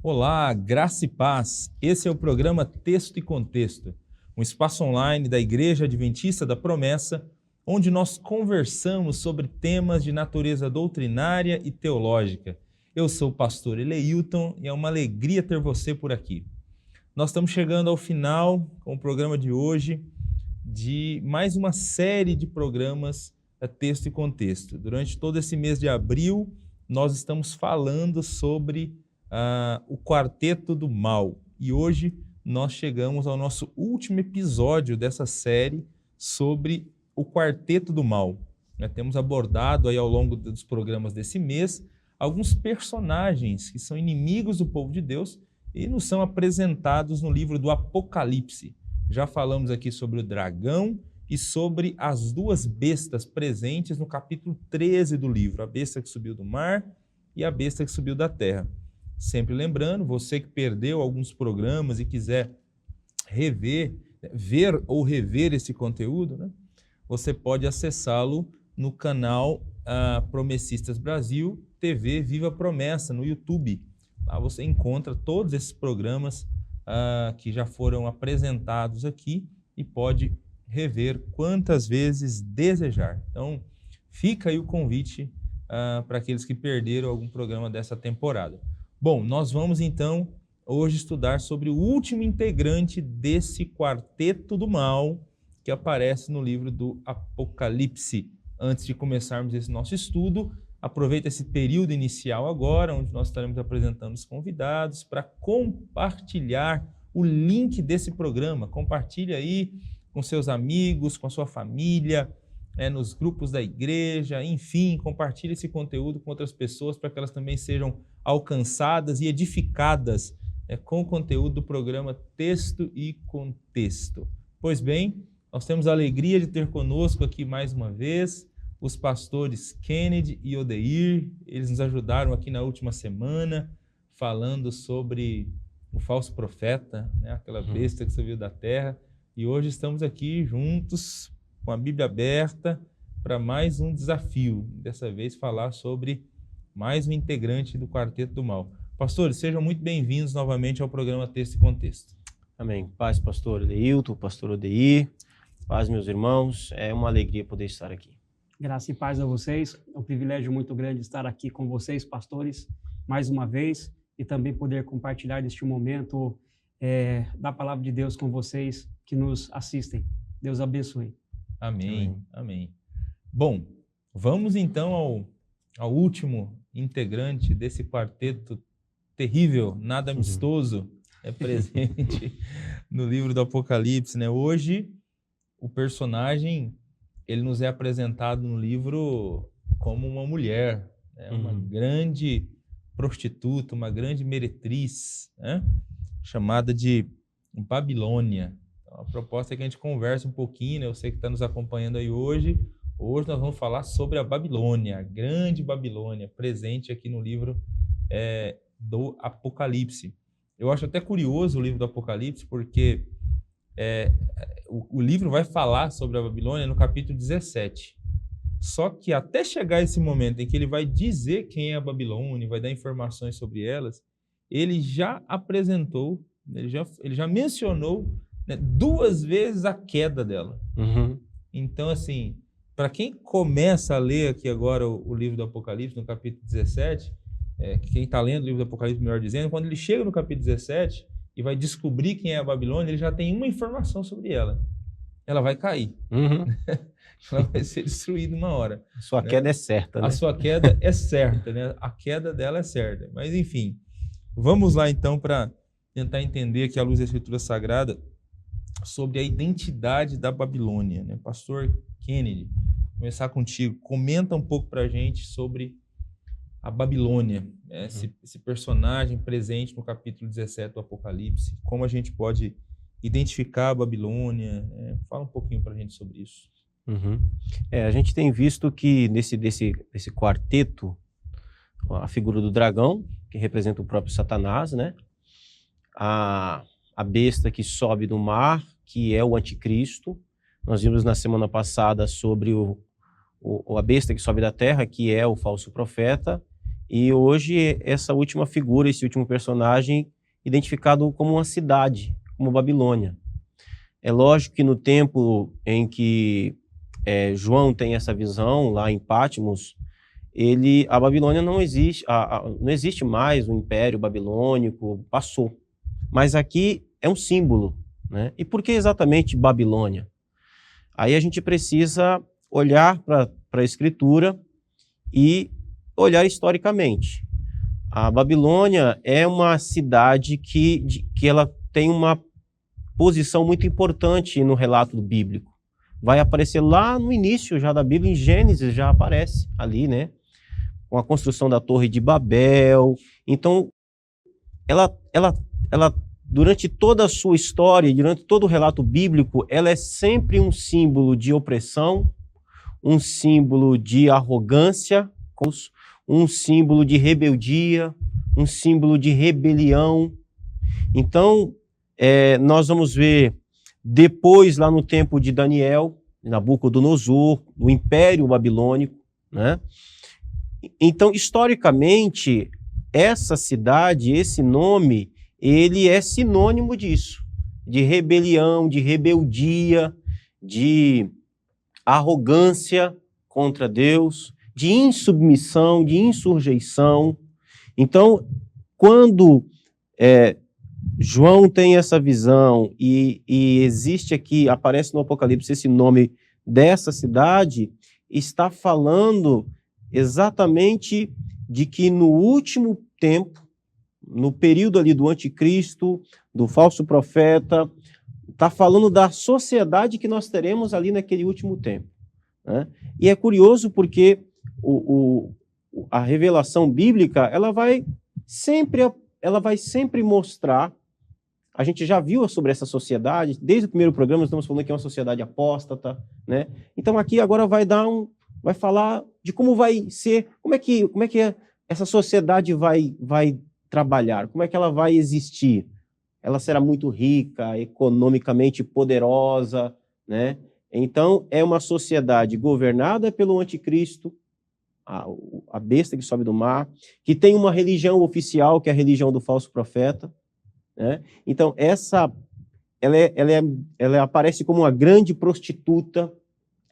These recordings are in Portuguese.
Olá, graça e paz. Esse é o programa Texto e Contexto, um espaço online da Igreja Adventista da Promessa, onde nós conversamos sobre temas de natureza doutrinária e teológica. Eu sou o pastor Eleilton e é uma alegria ter você por aqui. Nós estamos chegando ao final com o programa de hoje de mais uma série de programas Texto e Contexto. Durante todo esse mês de abril, nós estamos falando sobre o Quarteto do Mal. E hoje nós chegamos ao nosso último episódio dessa série sobre o Quarteto do Mal. Temos abordado aí ao longo dos programas desse mês alguns personagens que são inimigos do povo de Deus e nos são apresentados no livro do Apocalipse. Já falamos aqui sobre o dragão e sobre as duas bestas presentes no capítulo 13 do livro, a besta que subiu do mar e a besta que subiu da terra. Sempre lembrando, você que perdeu alguns programas e quiser ver ou rever esse conteúdo, você pode acessá-lo no canal Promessistas Brasil TV Viva Promessa no YouTube. Lá você encontra todos esses programas que já foram apresentados aqui e pode rever quantas vezes desejar. Então, fica aí o convite para aqueles que perderam algum programa dessa temporada. Bom, nós vamos então hoje estudar sobre o último integrante desse Quarteto do Mal que aparece no livro do Apocalipse. Antes de começarmos esse nosso estudo, aproveita esse período inicial agora, onde nós estaremos apresentando os convidados, para compartilhar o link desse programa. Compartilhe aí com seus amigos, com a sua família, nos grupos da igreja, enfim, compartilhe esse conteúdo com outras pessoas para que elas também sejam alcançadas e edificadas com o conteúdo do programa Texto e Contexto. Pois bem, nós temos a alegria de ter conosco aqui mais uma vez os pastores Kennedy e Odeir. Eles nos ajudaram aqui na última semana falando sobre o falso profeta, aquela besta que subiu da terra, e hoje estamos aqui juntos com a Bíblia aberta para mais um desafio, dessa vez falar sobre mais um integrante do Quarteto do Mal. Pastores, sejam muito bem-vindos novamente ao programa Texto e Contexto. Amém. Paz, pastor Eleilton, pastor Odeir, paz, meus irmãos, é uma alegria poder estar aqui. Graça e paz a vocês, é um privilégio muito grande estar aqui com vocês, pastores, mais uma vez, e também poder compartilhar deste momento da palavra de Deus com vocês que nos assistem. Deus abençoe. Amém, amém. Bom, vamos então ao último integrante desse quarteto terrível, nada amistoso, presente no livro do Apocalipse, Hoje, o personagem, ele nos é apresentado no livro como uma mulher, uma grande prostituta, uma grande meretriz, chamada de Babilônia. Então, a proposta é que a gente converse um pouquinho, Eu sei que está nos acompanhando aí hoje. Hoje nós vamos falar sobre a Babilônia, a grande Babilônia, presente aqui no livro do Apocalipse. Eu acho até curioso o livro do Apocalipse, porque o livro vai falar sobre a Babilônia no capítulo 17. Só que até chegar esse momento em que ele vai dizer quem é a Babilônia, vai dar informações sobre elas, ele já apresentou, ele já mencionou duas vezes a queda dela. Então, assim, para quem começa a ler aqui agora o livro do Apocalipse, no capítulo 17, quem está lendo o livro do Apocalipse, melhor dizendo, quando ele chega no capítulo 17 e vai descobrir quem é a Babilônia, ele já tem uma informação sobre ela. Ela vai cair. Ela vai ser destruída uma hora. A sua queda é certa, A sua queda é certa, A queda dela é certa. Mas, enfim, vamos lá então para tentar entender aqui à luz da Escritura Sagrada sobre a identidade da Babilônia, Pastor Kennedy, vou começar contigo. Comenta um pouco para a gente sobre a Babilônia, esse personagem presente no capítulo 17 do Apocalipse, como a gente pode identificar a Babilônia, fala um pouquinho para a gente sobre isso. A gente tem visto que nesse quarteto, a figura do dragão, que representa o próprio Satanás, a besta que sobe do mar, que é o anticristo. Nós vimos na semana passada sobre a besta que sobe da terra, que é o falso profeta, E hoje essa última figura, esse último personagem, identificado como uma cidade, como Babilônia. É lógico que no tempo em que João tem essa visão, lá em Patmos, a Babilônia não existe, não existe mais o Império Babilônico, passou. Mas aqui é um símbolo, né? E por que exatamente Babilônia? Aí a gente precisa olhar para a Escritura e olhar historicamente. A Babilônia é uma cidade que ela tem uma posição muito importante no relato bíblico. Vai aparecer lá no início já da Bíblia, em Gênesis já aparece ali, né? Com a construção da Torre de Babel. Então, ela durante toda a sua história, durante todo o relato bíblico, ela é sempre um símbolo de opressão, um símbolo de arrogância, um símbolo de rebeldia, um símbolo de rebelião. Então, nós vamos ver depois, lá no tempo de Daniel, Nabucodonosor, o Império Babilônico, né? Então, historicamente, essa cidade, esse nome, ele é sinônimo disso, de rebelião, de rebeldia, de arrogância contra Deus, de insubmissão, de insurreição. Então, quando João tem essa visão e existe aqui, aparece no Apocalipse esse nome dessa cidade, está falando exatamente de que no último tempo, no período ali do anticristo, do falso profeta, está falando da sociedade que nós teremos ali naquele último tempo, né? E é curioso porque a revelação bíblica, ela vai sempre mostrar. A gente já viu sobre essa sociedade, desde o primeiro programa nós estamos falando que é uma sociedade apóstata, né? Então aqui agora vai falar de como vai ser, como é que essa sociedade vai trabalhar, como é que ela vai existir. Ela será muito rica, economicamente poderosa, né? Então é uma sociedade governada pelo anticristo, a besta que sobe do mar, que tem uma religião oficial, que é a religião do falso profeta, né? Então, ela aparece como uma grande prostituta,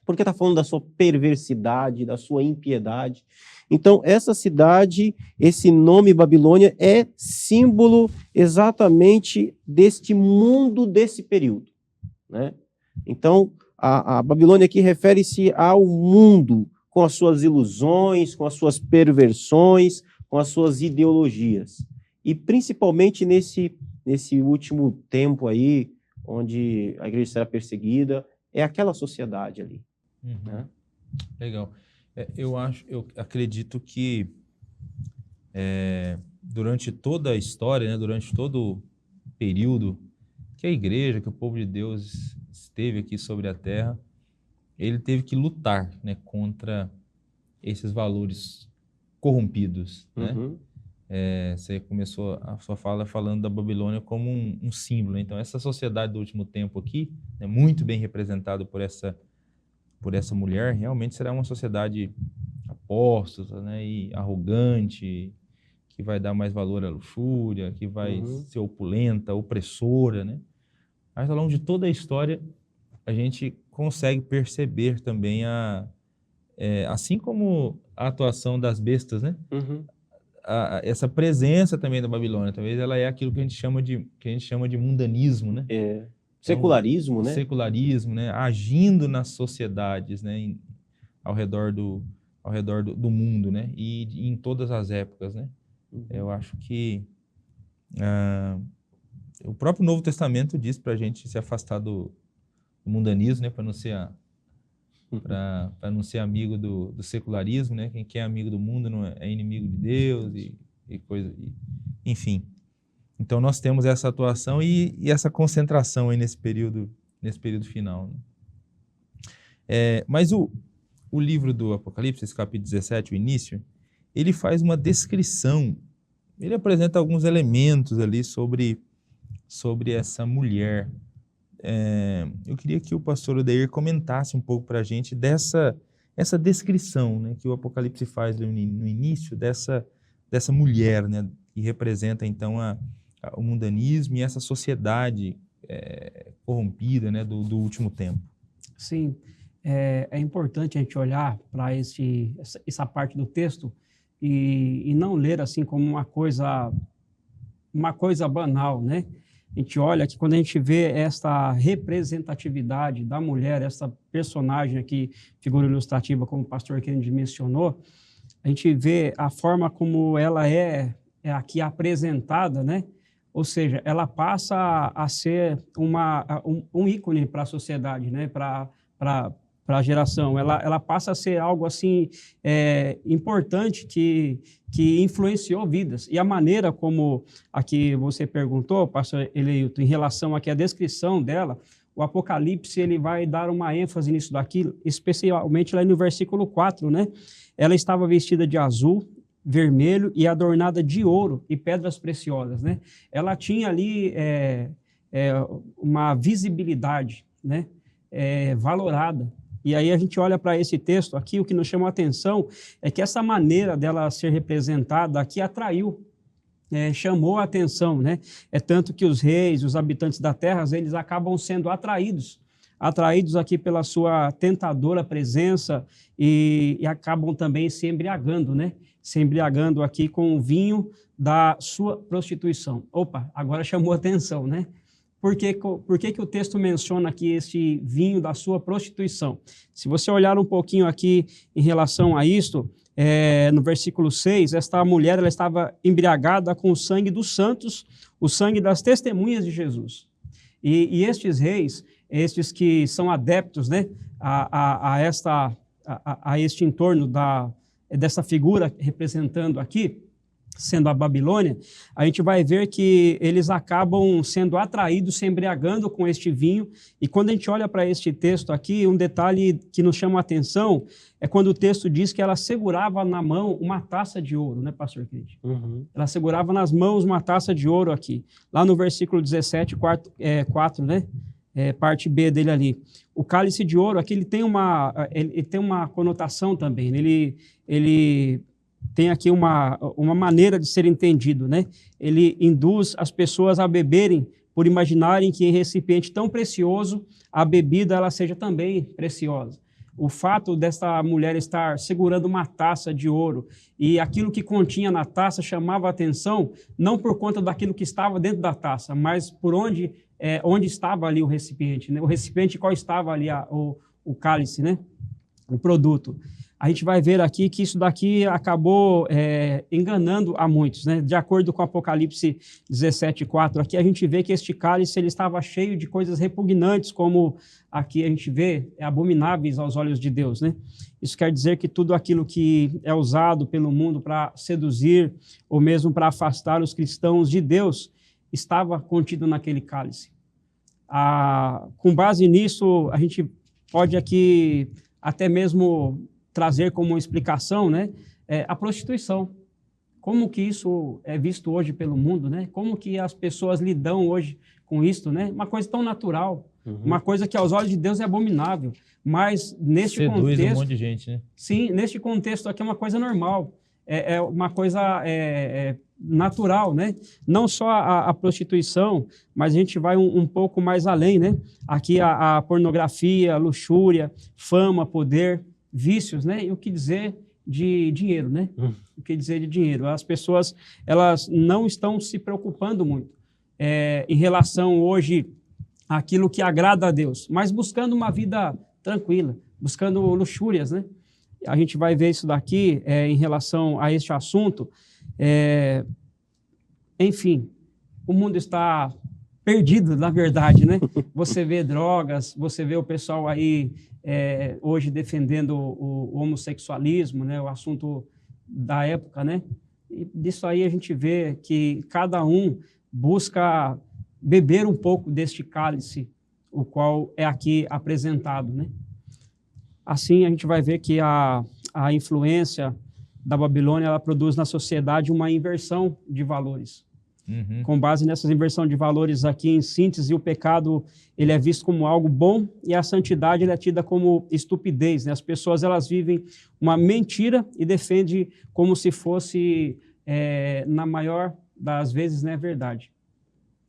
porque está falando da sua perversidade, da sua impiedade. Então, essa cidade, esse nome Babilônia, é símbolo exatamente deste mundo, desse período, né? Então, a Babilônia aqui refere-se ao mundo, com as suas ilusões, com as suas perversões, com as suas ideologias. E principalmente nesse último tempo aí, onde a igreja será perseguida, é aquela sociedade ali. Uhum. Né? Legal. Eu acredito que durante toda a história, né, durante todo o período que a igreja, que o povo de Deus esteve aqui sobre a terra, ele teve que lutar, né, contra esses valores corrompidos, né? Uhum. Você começou a sua fala falando da Babilônia como um símbolo, né? Então essa sociedade do último tempo aqui, né, muito bem representada por essa mulher, realmente será uma sociedade apóstata, né, e arrogante, que vai dar mais valor à luxúria, que vai ser opulenta, opressora, né? Mas ao longo de toda a história, a gente consegue perceber também assim como a atuação das bestas, né? Uhum. Essa presença também da Babilônia, talvez ela é aquilo que a gente chama de mundanismo, né? Secularismo, Então, né? Secularismo, né? Agindo nas sociedades, né? Ao redor do mundo, né? E em todas as épocas, né? Uhum. Eu acho que o próprio Novo Testamento diz para a gente se afastar do mundanismo, né? Para não ser amigo do secularismo, né? Quem é amigo do mundo não é inimigo de Deus e coisa, enfim. Então nós temos essa atuação e essa concentração aí nesse período final, né? Mas o livro do Apocalipse, esse capítulo 17, o início, ele faz uma descrição, ele apresenta alguns elementos ali sobre essa mulher. Eu queria que o pastor Odeir comentasse um pouco para a gente essa descrição, né, que o Apocalipse faz no início dessa mulher, né, que representa então o mundanismo e essa sociedade corrompida, né, do último tempo. Sim, é importante a gente olhar para essa parte do texto e não ler assim como uma coisa banal, né? A gente olha que quando a gente vê esta representatividade da mulher, essa personagem aqui, figura ilustrativa, como o pastor Kennedy mencionou, a gente vê a forma como ela é aqui apresentada, né? Ou seja, ela passa a ser um ícone para a sociedade, né? Para a geração. Ela passa a ser algo assim importante que influenciou vidas. E a maneira como aqui você perguntou, pastor Eleilton, em relação aqui à descrição dela, o Apocalipse ele vai dar uma ênfase nisso daqui, especialmente lá no versículo 4, né? Ela estava vestida de azul, vermelho e adornada de ouro e pedras preciosas, né? Ela tinha ali uma visibilidade, né? Valorada. E aí a gente olha para esse texto aqui, o que nos chama a atenção é que essa maneira dela ser representada aqui atraiu, chamou a atenção, né? É tanto que os reis, os habitantes da terra, eles acabam sendo atraídos aqui pela sua tentadora presença e acabam também se embriagando, né? Se embriagando aqui com o vinho da sua prostituição. Opa, agora chamou a atenção, né? Por que o texto menciona aqui este vinho da sua prostituição? Se você olhar um pouquinho aqui em relação a isto, no versículo 6, esta mulher ela estava embriagada com o sangue dos santos, o sangue das testemunhas de Jesus. E estes reis, estes que são adeptos, né, a este entorno dessa figura representando aqui, sendo a Babilônia, a gente vai ver que eles acabam sendo atraídos, se embriagando com este vinho. E quando a gente olha para este texto aqui, um detalhe que nos chama a atenção é quando o texto diz que ela segurava na mão uma taça de ouro, né, pastor Cris? Uhum. Ela segurava nas mãos uma taça de ouro aqui. Lá no versículo 17, 4, né? Parte B dele ali. O cálice de ouro aqui ele tem uma conotação também. Ele tem aqui uma maneira de ser entendido, né? Ele induz as pessoas a beberem por imaginarem que em recipiente tão precioso a bebida ela seja também preciosa. O fato desta mulher estar segurando uma taça de ouro e aquilo que continha na taça chamava a atenção não por conta daquilo que estava dentro da taça, mas por onde estava ali o recipiente, né? O recipiente qual estava ali o cálice, né? O produto. A gente vai ver aqui que isso daqui acabou enganando a muitos, né? De acordo com Apocalipse 17:4, aqui a gente vê que este cálice ele estava cheio de coisas repugnantes, como aqui a gente vê, abomináveis aos olhos de Deus, né? Isso quer dizer que tudo aquilo que é usado pelo mundo para seduzir ou mesmo para afastar os cristãos de Deus estava contido naquele cálice. Com base nisso, a gente pode aqui até mesmo trazer como explicação, né, a prostituição. Como que isso é visto hoje pelo mundo, né? Como que as pessoas lidam hoje com isso, né? Uma coisa tão natural, uma coisa que aos olhos de Deus é abominável, mas neste seduz contexto... um monte de gente, né? Sim, neste contexto aqui é uma coisa normal, é uma coisa natural, né? Não só a prostituição, mas a gente vai um pouco mais além, né? Aqui a pornografia, a luxúria, fama, poder, vícios, né? E o que dizer de dinheiro, né? O que dizer de dinheiro? As pessoas, elas não estão se preocupando muito em relação hoje àquilo que agrada a Deus, mas buscando uma vida tranquila, buscando luxúrias, né? A gente vai ver isso daqui em relação a este assunto. Enfim, o mundo está perdido, na verdade, né? Você vê drogas, você vê o pessoal aí hoje defendendo o homossexualismo, né? O assunto da época, né? E disso aí a gente vê que cada um busca beber um pouco deste cálice, o qual é aqui apresentado, né? Assim, a gente vai ver que a influência da Babilônia ela produz na sociedade uma inversão de valores. Com base nessa inversão de valores aqui, em síntese, o pecado ele é visto como algo bom e a santidade ele é tida como estupidez, né? As pessoas elas vivem uma mentira e defendem como se fosse na maior das vezes não é verdade.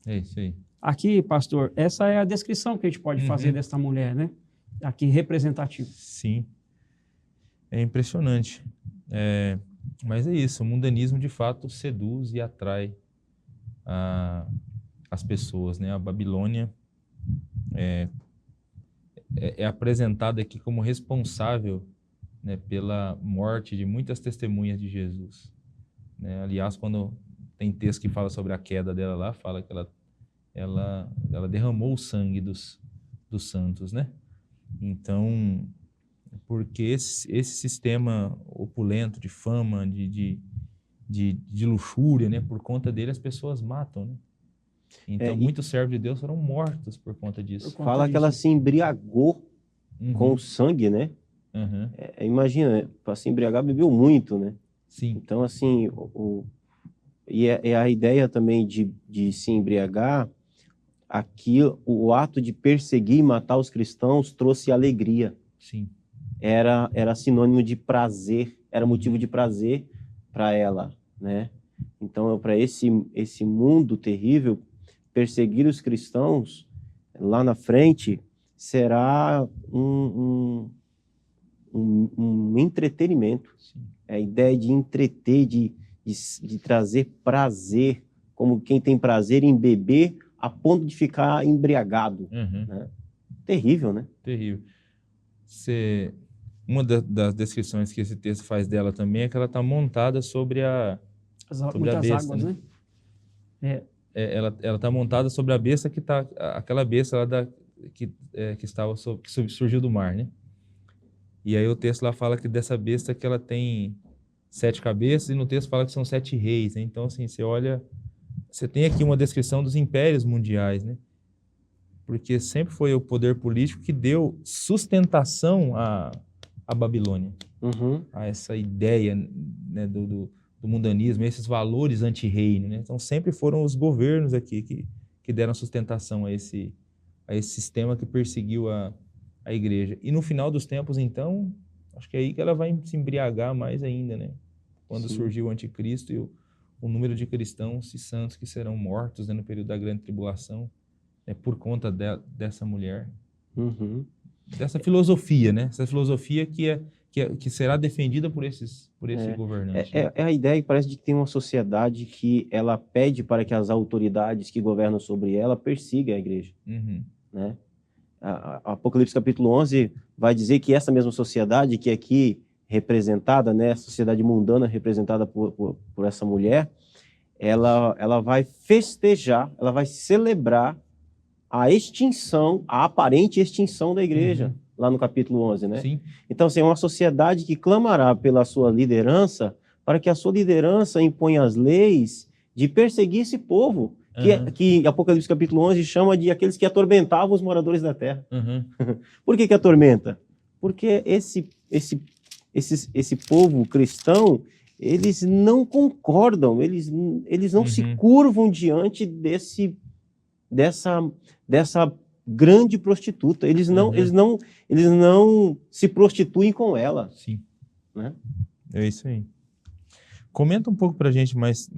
É isso aí. Aqui, pastor, essa é a descrição que a gente pode fazer dessa mulher, né? Aqui, representativa. Sim. É impressionante. Mas é isso, o mundanismo de fato seduz e atrai as pessoas, né? A Babilônia é apresentada aqui como responsável, né, pela morte de muitas testemunhas de Jesus, né? Aliás, quando tem texto que fala sobre a queda dela lá, fala que ela derramou o sangue dos santos, né? Então, porque esse sistema opulento de fama, de luxúria, né? Por conta dele as pessoas matam, né? Então, muitos servos de Deus foram mortos por conta disso. Fala que ela se embriagou com o sangue, né? Imagina, para se embriagar, bebeu muito, né? Sim. Então, assim, é a ideia também de se embriagar, aqui o ato de perseguir e matar os cristãos trouxe alegria. Sim. Era sinônimo de prazer, era motivo de prazer para ela, né? Então, para esse mundo terrível, perseguir os cristãos lá na frente será um entretenimento. Sim. É a ideia de entreter, de trazer prazer, como quem tem prazer em beber a ponto de ficar embriagado. Né? Terrível, né? Terrível. Uma das descrições que esse texto faz dela também é que ela está montada sobre muitas a besta, águas, né? Ela está montada sobre a besta que está, aquela besta lá que surgiu do mar, né? E aí o texto lá fala que dessa besta que ela tem 7 cabeças e no texto fala que são 7 reis, né? Então, assim, você olha, você tem aqui uma descrição dos impérios mundiais, né? Porque sempre foi o poder político que deu sustentação à Babilônia, a essa ideia, né, do mundanismo, esses valores anti-reino, né? Então sempre foram os governos aqui que deram sustentação a esse sistema que perseguiu a igreja. E no final dos tempos, então, acho que é aí que ela vai se embriagar mais ainda, né? Quando surgiu o anticristo e o número de cristãos e santos que serão mortos, né, no período da grande tribulação, por conta dessa mulher, dessa filosofia, né? Essa filosofia que será defendida por esse governante. É a ideia que parece de que tem uma sociedade que ela pede para que as autoridades que governam sobre ela persigam a igreja. Né? A Apocalipse capítulo 11 vai dizer que essa mesma sociedade que aqui representada, né, a sociedade mundana representada por essa mulher, ela vai festejar, ela vai celebrar a aparente extinção da igreja, lá no capítulo 11, né? Sim. Então, assim, é uma sociedade que clamará pela sua liderança para que a sua liderança imponha as leis de perseguir esse povo, que Apocalipse capítulo 11 chama de aqueles que atormentavam os moradores da terra. Por que atormenta? Porque esse povo cristão, eles não concordam, eles não se curvam diante dessa grande prostituta. Eles não se prostituem com ela. Sim. Né? É isso aí. Comenta um pouco para a gente mais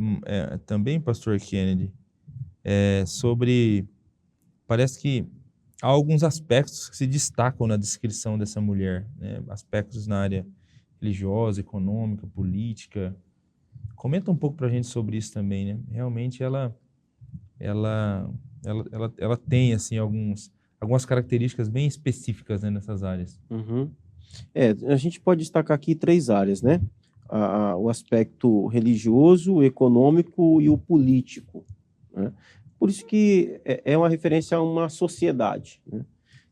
também, pastor Kennedy, sobre... Parece que há alguns aspectos que se destacam na descrição dessa mulher, né? Aspectos na área religiosa, econômica, política. Comenta um pouco para a gente sobre isso também, né? Realmente ela tem assim algumas características bem específicas, né, nessas áreas. A gente pode destacar aqui 3 áreas, né? O aspecto religioso, o econômico e o político, né? Por isso que é uma referência a uma sociedade, né?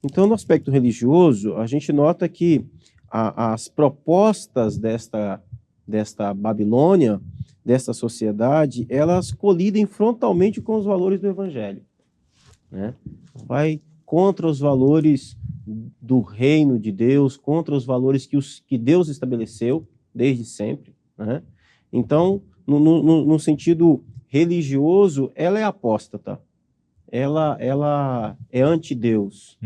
Então, no aspecto religioso, a gente nota que as propostas desta Babilônia, desta sociedade, elas colidem frontalmente com os valores do Evangelho, né? Vai contra os valores do reino de Deus, contra os valores que Deus estabeleceu desde sempre, né? Então, no sentido religioso, ela é apóstata, ela é anti-Deus,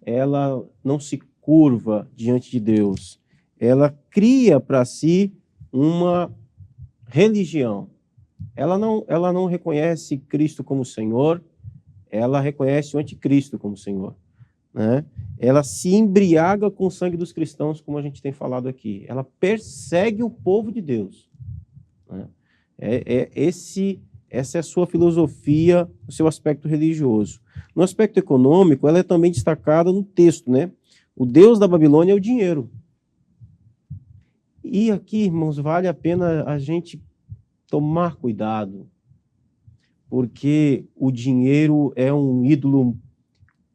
ela não se curva diante de Deus, ela cria para si uma religião, ela não reconhece Cristo como Senhor, ela reconhece o anticristo como Senhor, né? Ela se embriaga com o sangue dos cristãos, como a gente tem falado aqui. Ela persegue o povo de Deus, né? Essa é a sua filosofia, o seu aspecto religioso. No aspecto econômico, ela é também destacada no texto, né? O Deus da Babilônia é o dinheiro. E aqui, irmãos, vale a pena a gente tomar cuidado, porque o dinheiro é um ídolo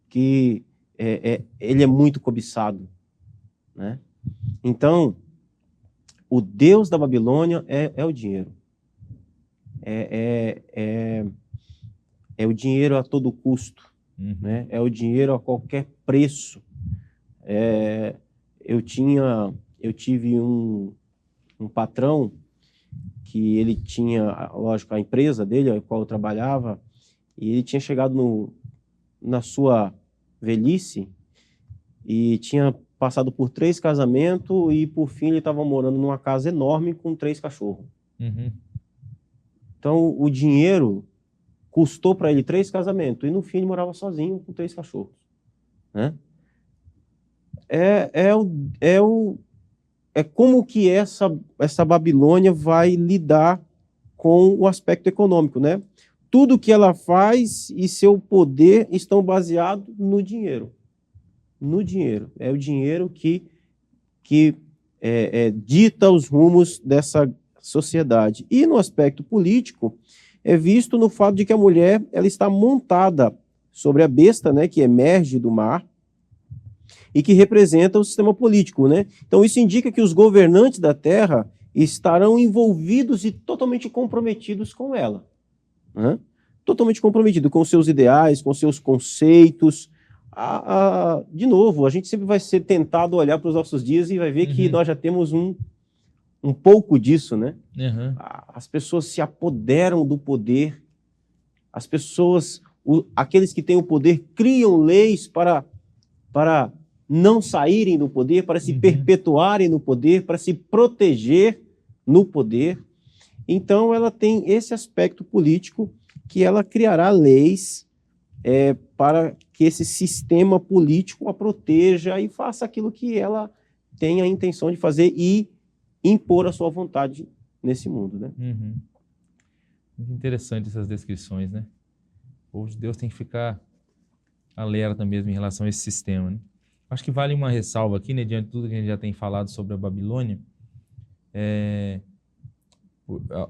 que ele é muito cobiçado, né? Então, o Deus da Babilônia é o dinheiro. É o dinheiro a todo custo, né? É o dinheiro a qualquer preço. Eu tive um patrão que ele tinha, lógico, a empresa dele, a qual eu trabalhava, e ele tinha chegado na sua velhice e tinha passado por 3 casamentos e, por fim, ele estava morando numa casa enorme com 3 cachorros. Então, o dinheiro custou para ele 3 casamentos e, no fim, ele morava sozinho com 3 cachorros, né? Como que essa Babilônia vai lidar com o aspecto econômico, né? Tudo que ela faz e seu poder estão baseados no dinheiro. No dinheiro. É o dinheiro que dita os rumos dessa sociedade. E no aspecto político, é visto no fato de que a mulher ela está montada sobre a besta, né, que emerge do mar, e que representa o sistema político, né? Então isso indica que os governantes da terra estarão envolvidos e totalmente comprometidos com ela, né? Totalmente comprometido com seus ideais, com seus conceitos. De novo, a gente sempre vai ser tentado a olhar para os nossos dias e vai ver que nós já temos um pouco disso, né? As pessoas se apoderam do poder, as pessoas, aqueles que têm o poder, criam leis para não saírem do poder, para se perpetuarem no poder, para se proteger no poder. Então, ela tem esse aspecto político que ela criará leis para que esse sistema político a proteja e faça aquilo que ela tem a intenção de fazer e impor a sua vontade nesse mundo, né? Muito interessante essas descrições, né? O povo de Deus tem que ficar alerta mesmo em relação a esse sistema, né? Acho que vale uma ressalva aqui, né, diante de tudo que a gente já tem falado sobre a Babilônia.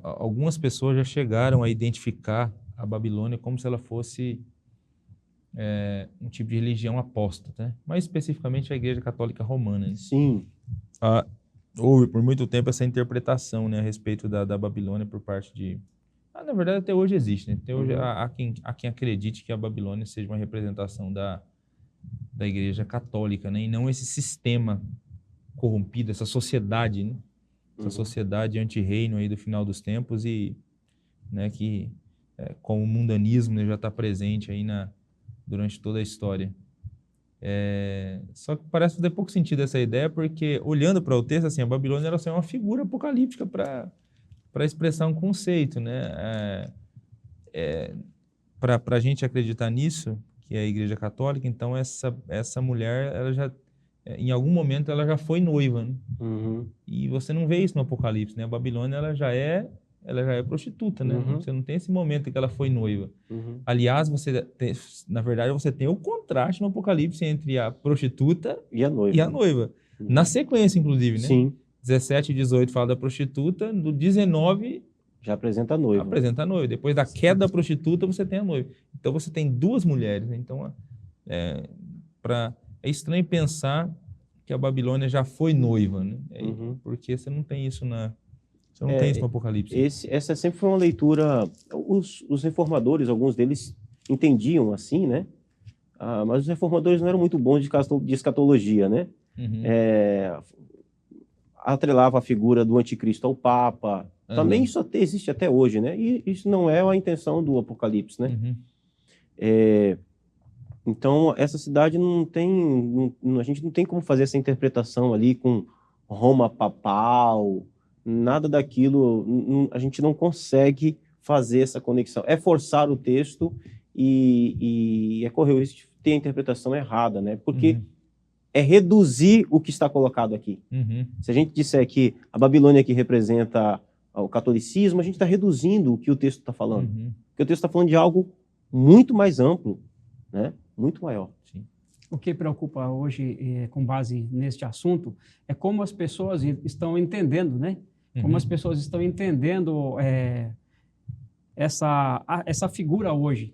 Algumas pessoas já chegaram a identificar a Babilônia como se ela fosse um tipo de religião apóstata, né? Mais especificamente a Igreja Católica Romana, né? Sim. Houve por muito tempo essa interpretação, né, a respeito da Babilônia por parte de... na verdade, até hoje existe, né? Até hoje há quem acredite que a Babilônia seja uma representação da Igreja Católica, né? E não esse sistema corrompido, essa sociedade, né? Essa sociedade anti-reino aí do final dos tempos e, né, que com o mundanismo, né, já está presente aí durante toda a história. Só que parece fazer pouco sentido essa ideia, porque olhando para o texto, assim, a Babilônia era só uma figura apocalíptica para expressar um conceito, né? Para a gente acreditar nisso, que é a Igreja Católica, então essa mulher, ela já, em algum momento, ela já foi noiva, né? E você não vê isso no Apocalipse, né? A Babilônia, ela já é prostituta, né? Você não tem esse momento em que ela foi noiva. Aliás, na verdade, você tem o contraste no Apocalipse entre a prostituta e a noiva. Na sequência, inclusive, né? Sim. 17 e 18 fala da prostituta, no 19 já apresenta a noiva. Apresenta a noiva. Depois da queda da prostituta, você tem a noiva. Então você tem 2 mulheres, né? Então é estranho pensar que a Babilônia já foi noiva, né? Porque você não tem isso no Apocalipse. Essa sempre foi uma leitura. Os reformadores, alguns deles entendiam assim, né? Mas os reformadores não eram muito bons de escatologia, né? Atrelava a figura do anticristo ao Papa. Também isso existe até hoje, né? E isso não é a intenção do Apocalipse, né? Então, essa cidade a gente não tem como fazer essa interpretação ali com Roma papal, nada daquilo, a gente não consegue fazer essa conexão. É forçar o texto e é correr o risco de ter a interpretação errada, né? Porque é reduzir o que está colocado aqui. Se a gente disser que a Babilônia aqui representa o catolicismo, a gente está reduzindo o que o texto está falando. Porque o texto está falando de algo muito mais amplo, né? Muito maior. Sim. O que preocupa hoje, com base neste assunto, é como as pessoas estão entendendo, né? Como as pessoas estão entendendo essa figura hoje.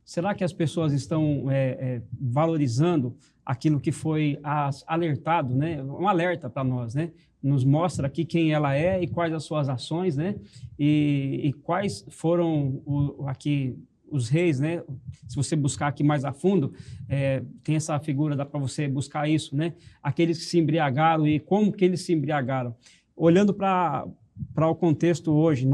Será que as pessoas estão valorizando aquilo que foi alertado, né? Um alerta para nós, né? Nos mostra aqui quem ela é e quais as suas ações, né? E quais foram aqui os reis, né? Se você buscar aqui mais a fundo, tem essa figura, dá para você buscar isso, né? Aqueles que se embriagaram e como que eles se embriagaram. Olhando para o contexto hoje,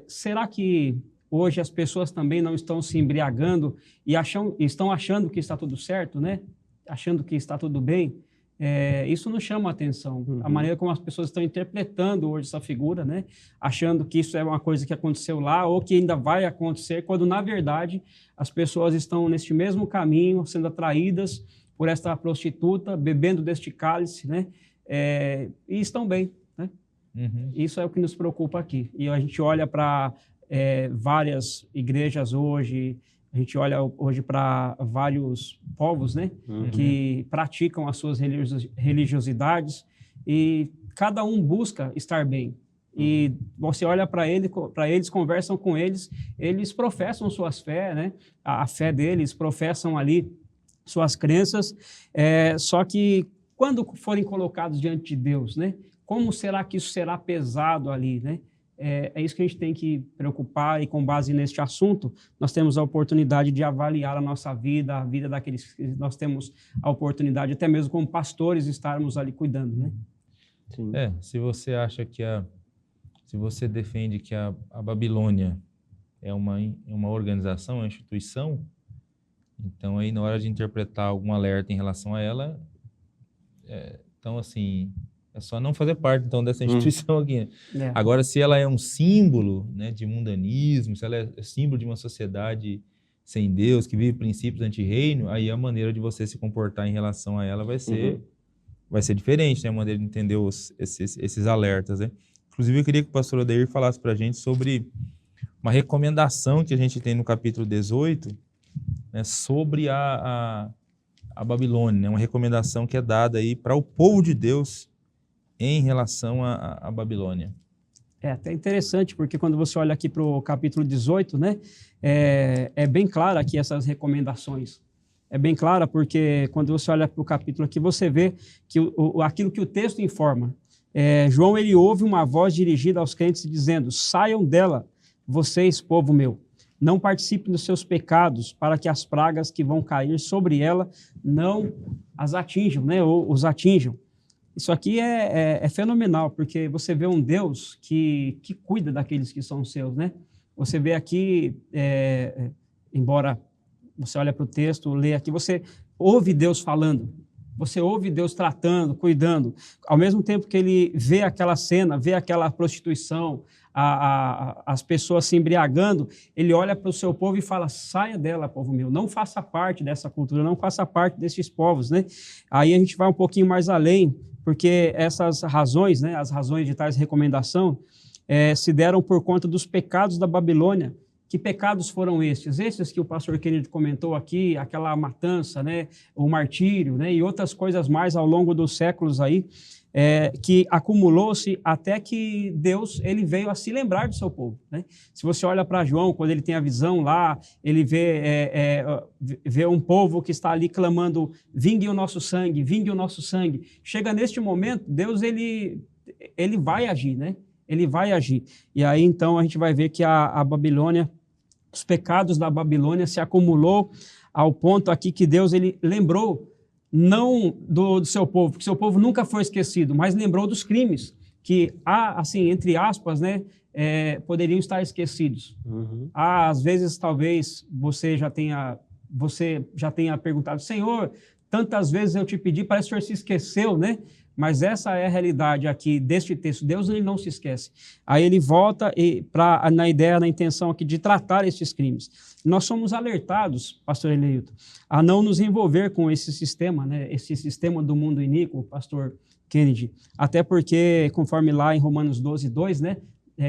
será que hoje as pessoas também não estão se embriagando e estão achando que está tudo certo, né? Achando que está tudo bem? Isso não chama atenção. A maneira como as pessoas estão interpretando hoje essa figura, né? Achando que isso é uma coisa que aconteceu lá ou que ainda vai acontecer, quando, na verdade, as pessoas estão neste mesmo caminho, sendo atraídas por esta prostituta, bebendo deste cálice, né? E estão bem, né? Isso é o que nos preocupa aqui. E a gente olha para várias igrejas hoje, a gente olha hoje para vários povos, né, que praticam as suas religiosidades e cada um busca estar bem. E você olha para eles, conversam com eles, eles professam suas fé, né, a fé deles, professam ali suas crenças, só que quando forem colocados diante de Deus, né, como será que isso será pesado ali, né? É isso que a gente tem que preocupar, e com base neste assunto, nós temos a oportunidade de avaliar a nossa vida, a vida daqueles que nós temos a oportunidade, até mesmo como pastores, estarmos ali cuidando, né? Sim. Se você acha que se você defende que a Babilônia é uma organização, uma instituição, então aí na hora de interpretar algum alerta em relação a ela, então assim, é só não fazer parte, então, dessa instituição aqui. Né? Agora, se ela é um símbolo, né, de mundanismo, se ela é símbolo de uma sociedade sem Deus, que vive princípios anti-reino, aí a maneira de você se comportar em relação a ela vai ser diferente, né? A maneira de entender esses alertas, né? Inclusive, eu queria que o pastor Odair falasse para a gente sobre uma recomendação que a gente tem no capítulo 18, né, sobre a Babilônia, né? Uma recomendação que é dada aí para o povo de Deus em relação à Babilônia. É até interessante, porque quando você olha aqui para o capítulo 18, né, é bem clara aqui essas recomendações. É bem clara porque quando você olha para o capítulo aqui, você vê que aquilo que o texto informa. João, ele ouve uma voz dirigida aos crentes dizendo: saiam dela, vocês, povo meu. Não participem dos seus pecados, para que as pragas que vão cair sobre ela não as atinjam, né, ou os atinjam. Isso aqui é fenomenal, porque você vê um Deus que cuida daqueles que são seus, né? Você vê aqui, embora você olhe para o texto, lê aqui, você ouve Deus falando, você ouve Deus tratando, cuidando. Ao mesmo tempo que ele vê aquela cena, vê aquela prostituição, as pessoas se embriagando, ele olha para o seu povo e fala: saia dela, povo meu, não faça parte dessa cultura, não faça parte desses povos, né? Aí a gente vai um pouquinho mais além, porque essas razões, né, as razões de tais recomendação, se deram por conta dos pecados da Babilônia. Que pecados foram estes? Estes que o pastor Kennedy comentou aqui, aquela matança, né, o martírio, né, e outras coisas mais ao longo dos séculos aí, que acumulou-se até que Deus ele veio a se lembrar do seu povo, né? Se você olha para João, quando ele tem a visão lá, ele vê um povo que está ali clamando: vingue o nosso sangue, vingue o nosso sangue. Chega neste momento, Deus ele vai agir, né? Ele vai agir. E aí então a gente vai ver que a Babilônia, os pecados da Babilônia se acumulou ao ponto aqui que Deus ele lembrou não do seu povo, porque seu povo nunca foi esquecido, mas lembrou dos crimes que, assim, entre aspas, né, poderiam estar esquecidos. Às vezes, talvez, você já tenha perguntado: Senhor, tantas vezes eu te pedi, parece que o Senhor se esqueceu, né? Mas essa é a realidade aqui deste texto. Deus ele não se esquece. Aí ele volta na ideia, na intenção aqui de tratar estes crimes. Nós somos alertados, pastor Eleilton, a não nos envolver com esse sistema, né? Esse sistema do mundo iníquo, pastor Kennedy. Até porque, conforme lá em Romanos 12:2, né?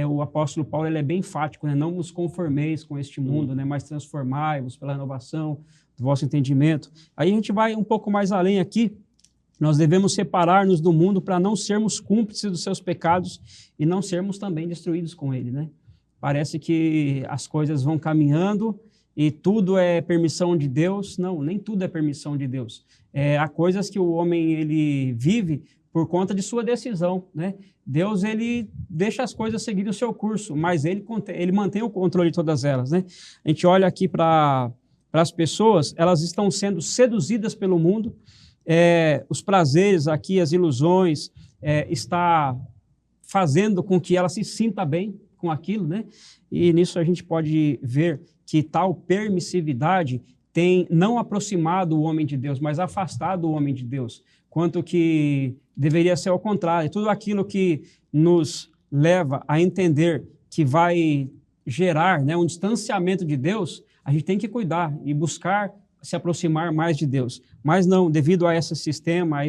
O apóstolo Paulo ele é bem enfático, né? Não vos conformeis com este mundo, né? Mas transformai-vos pela renovação do vosso entendimento. Aí a gente vai um pouco mais além aqui. Nós devemos separar-nos do mundo para não sermos cúmplices dos seus pecados e não sermos também destruídos com ele, né? Parece que as coisas vão caminhando e tudo é permissão de Deus. Não, nem tudo é permissão de Deus. Há coisas que o homem ele vive por conta de sua decisão, né? Deus ele deixa as coisas seguirem o seu curso, mas ele mantém o controle de todas elas, né? A gente olha aqui para as pessoas, elas estão sendo seduzidas pelo mundo. Os prazeres aqui, as ilusões, está fazendo com que ela se sinta bem com aquilo, né? E nisso a gente pode ver que tal permissividade tem não aproximado o homem de Deus, mas afastado o homem de Deus, quanto que deveria ser ao contrário. Tudo aquilo que nos leva a entender que vai gerar, né, um distanciamento de Deus, a gente tem que cuidar e buscar se aproximar mais de Deus. Mas não, devido a esse sistema,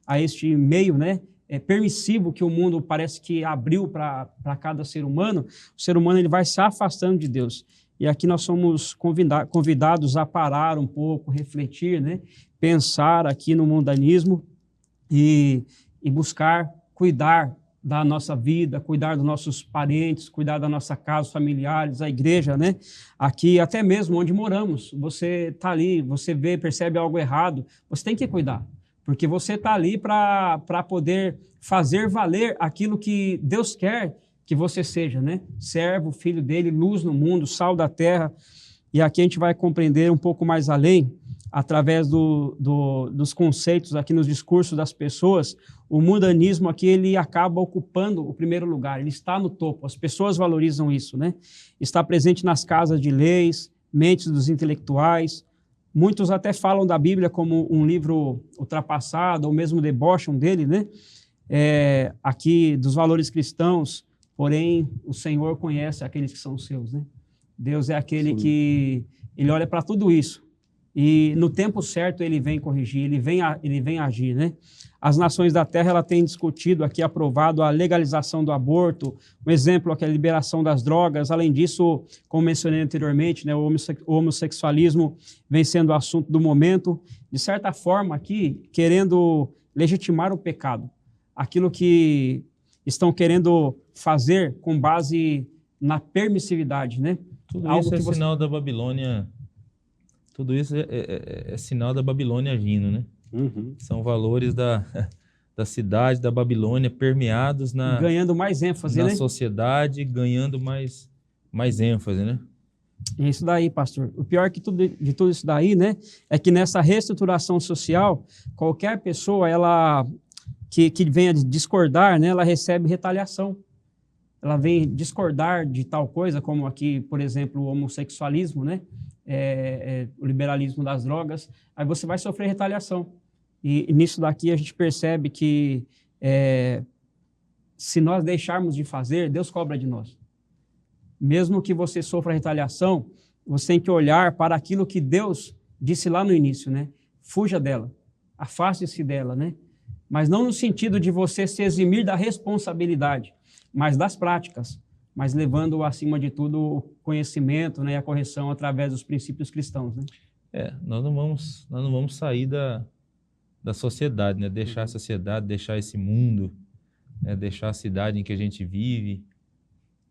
a este meio, né, permissivo que o mundo parece que abriu para cada ser humano, o ser humano ele vai se afastando de Deus. E aqui nós somos convidados a parar um pouco, refletir, né, pensar aqui no mundanismo e buscar cuidar da nossa vida, cuidar dos nossos parentes, cuidar da nossa casa, familiares, a igreja, né? Aqui, até mesmo onde moramos, você está ali, você vê, percebe algo errado, você tem que cuidar, porque você está ali para poder fazer valer aquilo que Deus quer que você seja, né? Servo, filho dele, luz no mundo, sal da terra. E aqui a gente vai compreender um pouco mais além, através dos conceitos aqui nos discursos das pessoas. O mundanismo aqui, ele acaba ocupando o primeiro lugar, ele está no topo, as pessoas valorizam isso, né? Está presente nas casas de leis, mentes dos intelectuais. Muitos até falam da Bíblia como um livro ultrapassado, ou mesmo debocham dele, né? Aqui dos valores cristãos, porém o Senhor conhece aqueles que são seus, né? Deus é aquele que ele olha para tudo isso e no tempo certo ele vem corrigir, ele vem agir, né? As nações da terra ela têm discutido aqui, aprovado a legalização do aborto, um exemplo aqui é a liberação das drogas. Além disso, como mencionei anteriormente, né, o homossexualismo vem sendo o assunto do momento, de certa forma aqui querendo legitimar o pecado, aquilo que estão querendo fazer com base na permissividade, né? Tudo isso é sinal da Babilônia. Tudo isso é sinal da Babilônia agindo, né? Uhum. São valores da cidade, da Babilônia, permeados ganhando mais ênfase, na né? sociedade, ganhando mais ênfase, né? É isso daí, pastor. O pior de tudo isso daí, né, é que nessa reestruturação social, qualquer pessoa que venha discordar, né, ela recebe retaliação. Ela vem discordar de tal coisa, como aqui, por exemplo, o homossexualismo, né? O liberalismo das drogas, aí você vai sofrer retaliação. E nisso daqui a gente percebe que se nós deixarmos de fazer, Deus cobra de nós. Mesmo que você sofra retaliação, você tem que olhar para aquilo que Deus disse lá no início, né? Fuja dela, afaste-se dela, né? Mas não no sentido de você se eximir da responsabilidade, mas das práticas, mas levando acima de tudo o conhecimento, né, e a correção através dos princípios cristãos, né? Nós não vamos sair da sociedade, né? Deixar a sociedade, deixar esse mundo, né? Deixar a cidade em que a gente vive.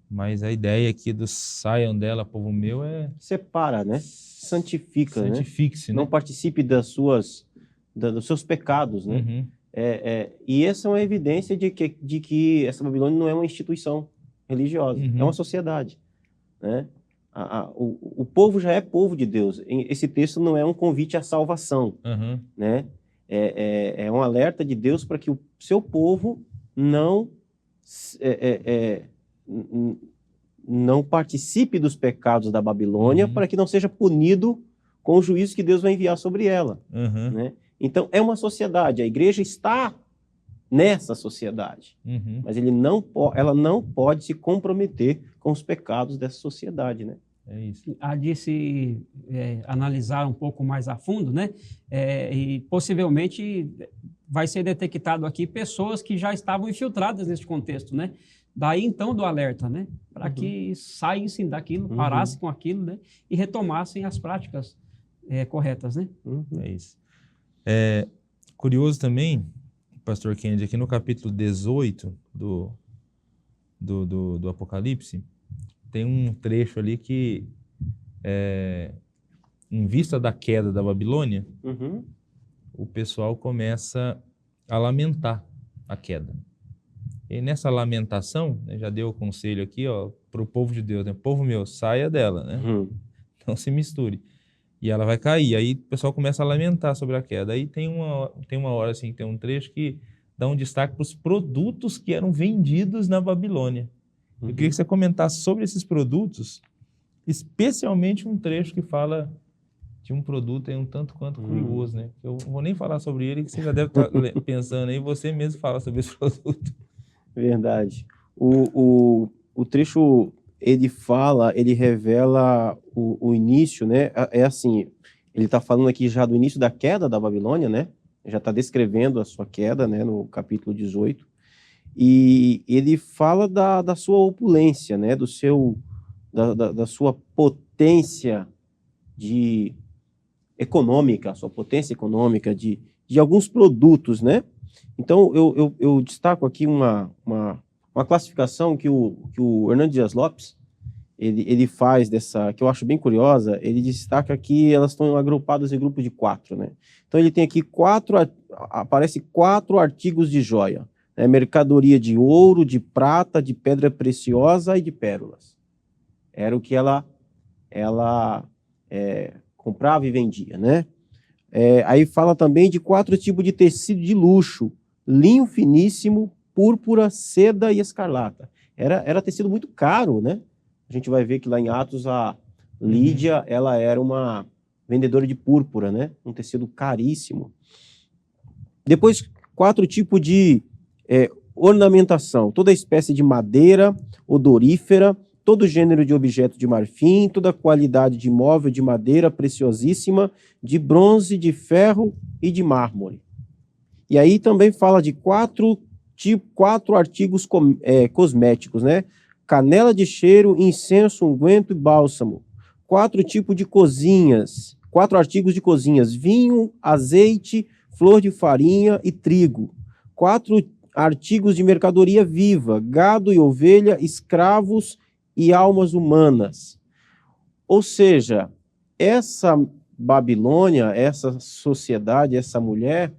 Mas a ideia aqui do saiam dela, povo meu, separa, né? Santifica, né? Santifique-se, né? Não participe dos seus pecados, né? Uhum. E essa é uma evidência de que essa Babilônia não é uma instituição religiosa, é uma sociedade, né? O povo já é povo de Deus. Esse texto não é um convite à salvação, né? É um alerta de Deus para que o seu povo não participe dos pecados da Babilônia, para que não seja punido com o juízo que Deus vai enviar sobre ela, né? Então, é uma sociedade. A igreja está nessa sociedade. Uhum. Mas ela não pode se comprometer com os pecados dessa sociedade, né? É isso. Há de se analisar um pouco mais a fundo, né? E possivelmente vai ser detectado aqui pessoas que já estavam infiltradas nesse contexto, né? Daí então do alerta, né? Para que saíssem daquilo, parassem com aquilo, né? E retomassem as práticas corretas, né? É isso. Curioso também, pastor Kennedy, aqui no capítulo 18 do Apocalipse, tem um trecho ali que, em vista da queda da Babilônia, o pessoal começa a lamentar a queda. E nessa lamentação, né, já deu o conselho aqui para o povo de Deus, né? Povo meu, saia dela, né? Não se misture. E ela vai cair. Aí o pessoal começa a lamentar sobre a queda. Aí tem uma hora assim, tem um trecho que dá um destaque para os produtos que eram vendidos na Babilônia. Eu queria que você comentasse sobre esses produtos, especialmente um trecho que fala de um produto aí um tanto quanto curioso, né? Eu não vou nem falar sobre ele, que você já deve estar pensando aí, você mesmo fala sobre esse produto. Verdade. O trecho, ele revela o início, né? É assim, ele está falando aqui já do início da queda da Babilônia, né? Já está descrevendo a sua queda, né? No capítulo 18. E ele fala da sua opulência, né? Da sua potência econômica, sua potência econômica de alguns produtos, né? Então, eu destaco aqui uma classificação que o Hernando Dias Lopes ele faz que eu acho bem curiosa. Ele destaca que elas estão agrupadas em grupos de 4, né? Então, ele tem aqui aparece 4 artigos de joia, né? Mercadoria de ouro, de prata, de pedra preciosa e de pérolas. Era o que ela comprava e vendia, né? Aí fala também de 4 tipos de tecido de luxo: linho finíssimo, púrpura, seda e escarlata. Era tecido muito caro, né? A gente vai ver que lá em Atos a Lídia, ela era uma vendedora de púrpura, né? Um tecido caríssimo. Depois, 4 tipos de ornamentação: toda espécie de madeira odorífera, todo gênero de objeto de marfim, toda qualidade de móvel de madeira preciosíssima, de bronze, de ferro e de mármore. E aí também fala de 4 artigos cosméticos, né? Canela de cheiro, incenso, unguento e bálsamo. 4 tipos de cozinhas, 4 artigos de cozinhas: vinho, azeite, flor de farinha e trigo. 4 artigos de mercadoria viva: gado e ovelha, escravos e almas humanas. Ou seja, essa Babilônia, essa sociedade, essa mulher,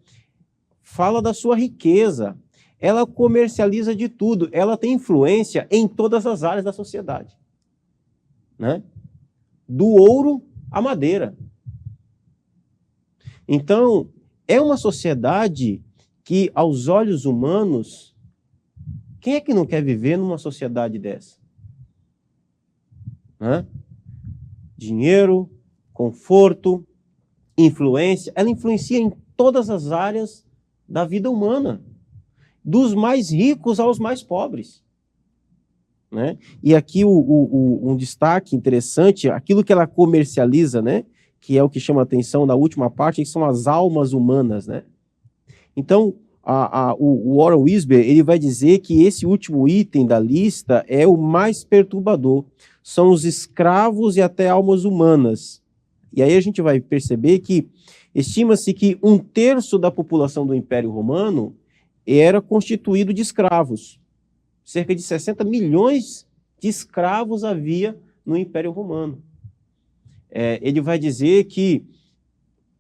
fala da sua riqueza. Ela comercializa de tudo. Ela tem influência em todas as áreas da sociedade, né? Do ouro à madeira. Então, é uma sociedade que, aos olhos humanos, quem é que não quer viver numa sociedade dessa? Né? Dinheiro, conforto, influência. Ela influencia em todas as áreas da vida humana, dos mais ricos aos mais pobres, né? E aqui um destaque interessante: aquilo que ela comercializa, né? Que é o que chama a atenção na última parte, que são as almas humanas, né? Então, o Warren Wiersbe, ele vai dizer que esse último item da lista é o mais perturbador. São os escravos e até almas humanas. E aí a gente vai perceber que estima-se que 1/3 da população do Império Romano era constituído de escravos. Cerca de 60 milhões de escravos havia no Império Romano. Ele vai dizer que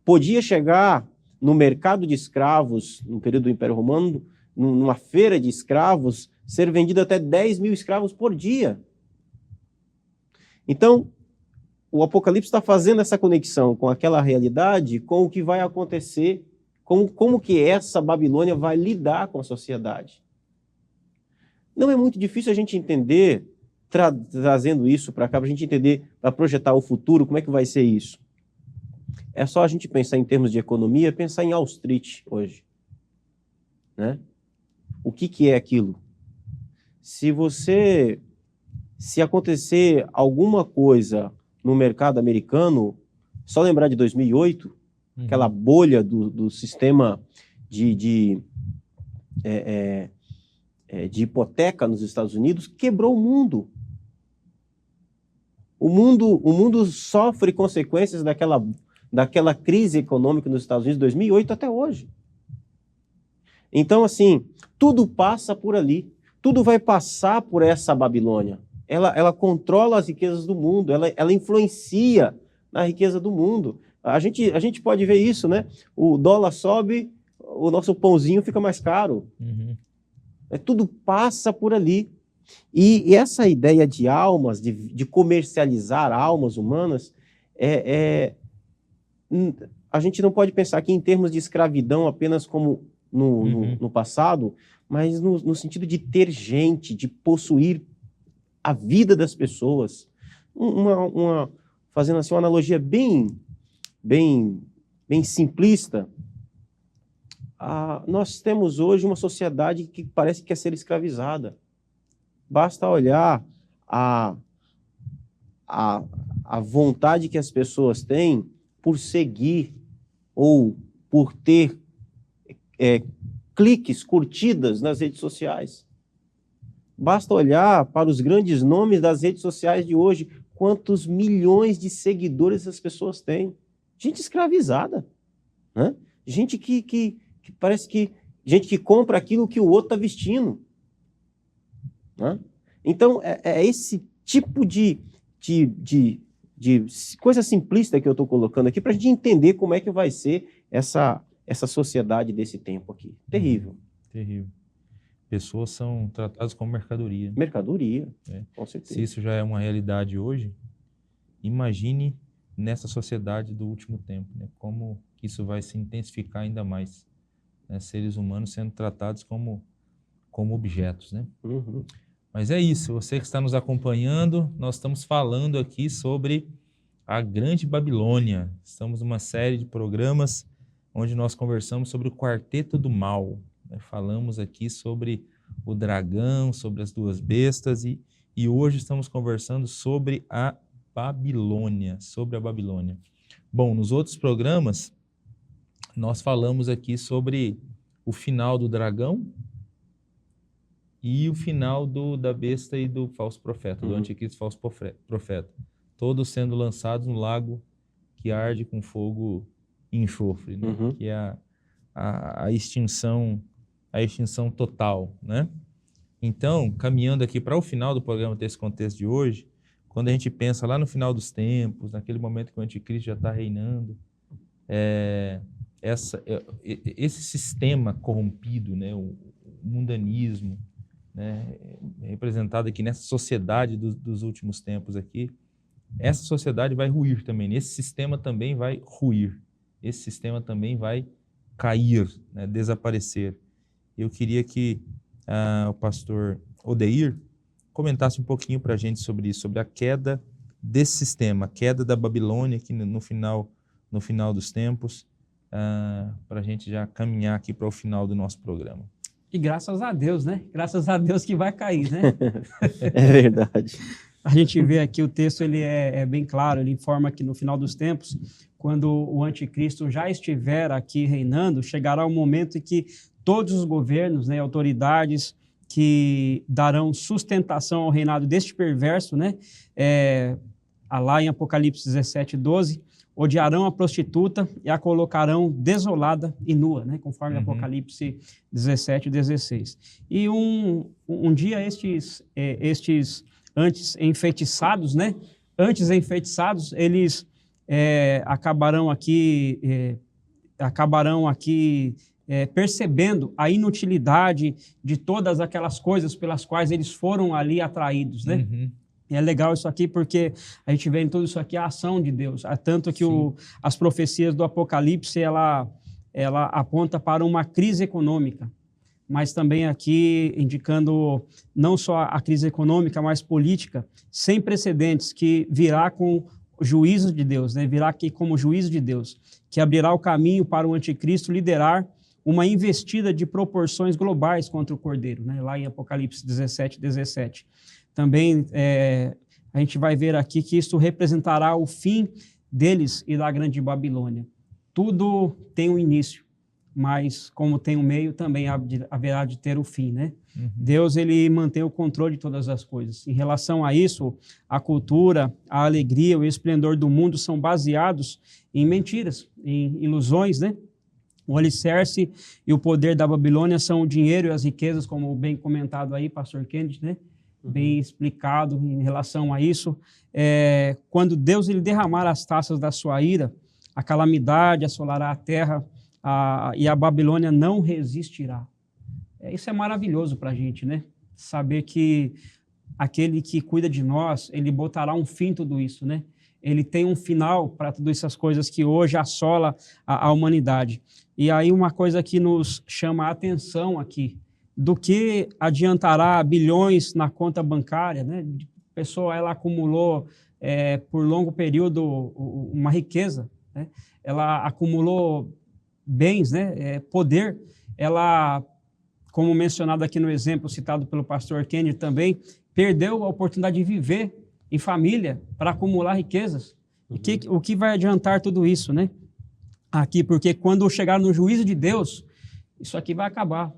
podia chegar no mercado de escravos, no período do Império Romano, numa feira de escravos, ser vendido até 10 mil escravos por dia. Então, o Apocalipse está fazendo essa conexão com aquela realidade, com o que vai acontecer, como que essa Babilônia vai lidar com a sociedade. Não é muito difícil a gente entender, trazendo isso para cá, para a gente entender, para projetar o futuro, como é que vai ser isso. É só a gente pensar em termos de economia, pensar em Wall Street hoje, né? o que é aquilo. Se acontecer alguma coisa no mercado americano, só lembrar de 2008, aquela bolha do sistema de hipoteca nos Estados Unidos, quebrou o mundo. O mundo sofre consequências daquela crise econômica nos Estados Unidos de 2008 até hoje. Então, assim, tudo passa por ali. Tudo vai passar por essa Babilônia. Ela controla as riquezas do mundo, ela influencia na riqueza do mundo. A gente pode ver isso, né? O dólar sobe, o nosso pãozinho fica mais caro. Tudo passa por ali. E essa ideia de almas, de comercializar almas humanas, a gente não pode pensar aqui em termos de escravidão apenas como no passado, mas no sentido de ter gente, de possuir a vida das pessoas. Fazendo assim uma analogia bem simplista, nós temos hoje uma sociedade que parece que quer ser escravizada. Basta olhar a vontade que as pessoas têm por seguir ou por ter cliques, curtidas nas redes sociais. Basta olhar para os grandes nomes das redes sociais de hoje, quantos milhões de seguidores as pessoas têm. Gente escravizada, né? Gente que parece que... Gente que compra aquilo que o outro está vestindo. Né? Então, é esse tipo de coisa simplista que eu estou colocando aqui para a gente entender como é que vai ser essa sociedade desse tempo aqui. Terrível. Terrível. Pessoas são tratadas como mercadoria. Mercadoria, com certeza. Se isso já é uma realidade hoje, imagine nessa sociedade do último tempo, né? Como isso vai se intensificar ainda mais, né? Seres humanos sendo tratados como objetos, né? Mas é isso, você que está nos acompanhando, nós estamos falando aqui sobre a Grande Babilônia. Estamos numa série de programas onde nós conversamos sobre o Quarteto do Mal, né? Falamos aqui sobre o dragão, sobre as duas bestas e hoje estamos conversando sobre a Babilônia, Bom, nos outros programas nós falamos aqui sobre o final do dragão e o final da besta e do falso profeta, do anticristo e falso profeta, todos sendo lançados no lago que arde com fogo e enxofre, né? Que é a extinção total, né? Então, caminhando aqui para o final do programa desse contexto de hoje, quando a gente pensa lá no final dos tempos, naquele momento que o anticristo já está reinando, esse sistema corrompido, né, o mundanismo, né, representado aqui nessa sociedade dos últimos tempos aqui, essa sociedade vai ruir também, esse sistema também vai ruir, esse sistema também vai cair, né, desaparecer. Eu queria que o pastor Odeir comentasse um pouquinho para a gente sobre isso, sobre a queda desse sistema, a queda da Babilônia aqui no final dos tempos, para a gente já caminhar aqui para o final do nosso programa. E graças a Deus, né? Graças a Deus que vai cair, né? É verdade. A gente vê aqui o texto, ele é bem claro, ele informa que no final dos tempos, quando o anticristo já estiver aqui reinando, chegará o momento em que todos os governos, né, autoridades que darão sustentação ao reinado deste perverso, né, lá em Apocalipse 17:12, odiarão a prostituta e a colocarão desolada e nua, né, conforme Apocalipse 17:16. E um dia estes antes enfeitiçados, né, eles acabarão aqui percebendo a inutilidade de todas aquelas coisas pelas quais eles foram ali atraídos, né? E é legal isso aqui porque a gente vê em tudo isso aqui a ação de Deus, tanto que as profecias do Apocalipse, ela aponta para uma crise econômica, mas também aqui indicando não só a crise econômica, mas política, sem precedentes, que virá com juízo de Deus, né? Virá aqui como juízo de Deus, que abrirá o caminho para o anticristo liderar uma investida de proporções globais contra o Cordeiro, né? Lá em Apocalipse 17:17. Também a gente vai ver aqui que isso representará o fim deles e da grande Babilônia. Tudo tem um início, mas como tem um meio, também haverá de ter o fim, né? Uhum. Deus, ele mantém o controle de todas as coisas. Em relação a isso, a cultura, a alegria, o esplendor do mundo são baseados em mentiras, em ilusões, né? O alicerce e o poder da Babilônia são o dinheiro e as riquezas, como bem comentado aí, pastor Kennedy, né? Bem explicado em relação a isso. Quando Deus ele derramar as taças da sua ira, a calamidade assolará a terra e a Babilônia não resistirá. Isso é maravilhoso para a gente, né? Saber que aquele que cuida de nós, ele botará um fim em tudo isso, né? Ele tem um final para todas essas coisas que hoje assola a humanidade. E aí uma coisa que nos chama a atenção aqui, do que adiantará bilhões na conta bancária, né? A pessoa, ela acumulou por longo período uma riqueza, né? Ela acumulou bens, né? Poder, ela, como mencionado aqui no exemplo citado pelo pastor Kennedy também, perdeu a oportunidade de viver em família para acumular riquezas. Uhum. O que vai adiantar tudo isso, né? Aqui, porque quando chegar no juízo de Deus, isso aqui vai acabar.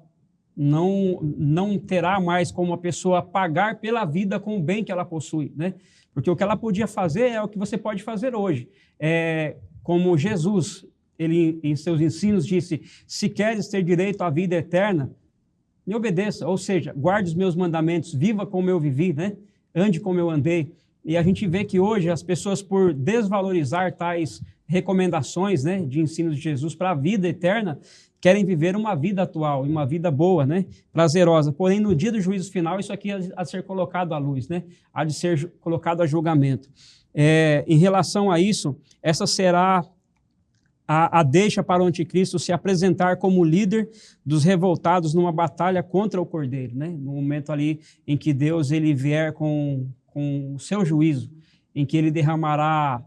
Não terá mais como a pessoa pagar pela vida com o bem que ela possui, né? Porque o que ela podia fazer é o que você pode fazer hoje. Como Jesus, ele em seus ensinos disse, se queres ter direito à vida eterna, me obedeça, ou seja, guarde os meus mandamentos, viva como eu vivi, né? Ande como eu andei. E a gente vê que hoje as pessoas, por desvalorizar tais recomendações, né, de ensinos de Jesus para a vida eterna, querem viver uma vida atual, uma vida boa, né, prazerosa. Porém, no dia do juízo final, isso aqui há de ser colocado à luz, né, há de ser colocado a julgamento. Em relação a isso, essa será a deixa para o anticristo se apresentar como líder dos revoltados numa batalha contra o Cordeiro, né? No momento ali em que Deus ele vier com o seu juízo, em que ele derramará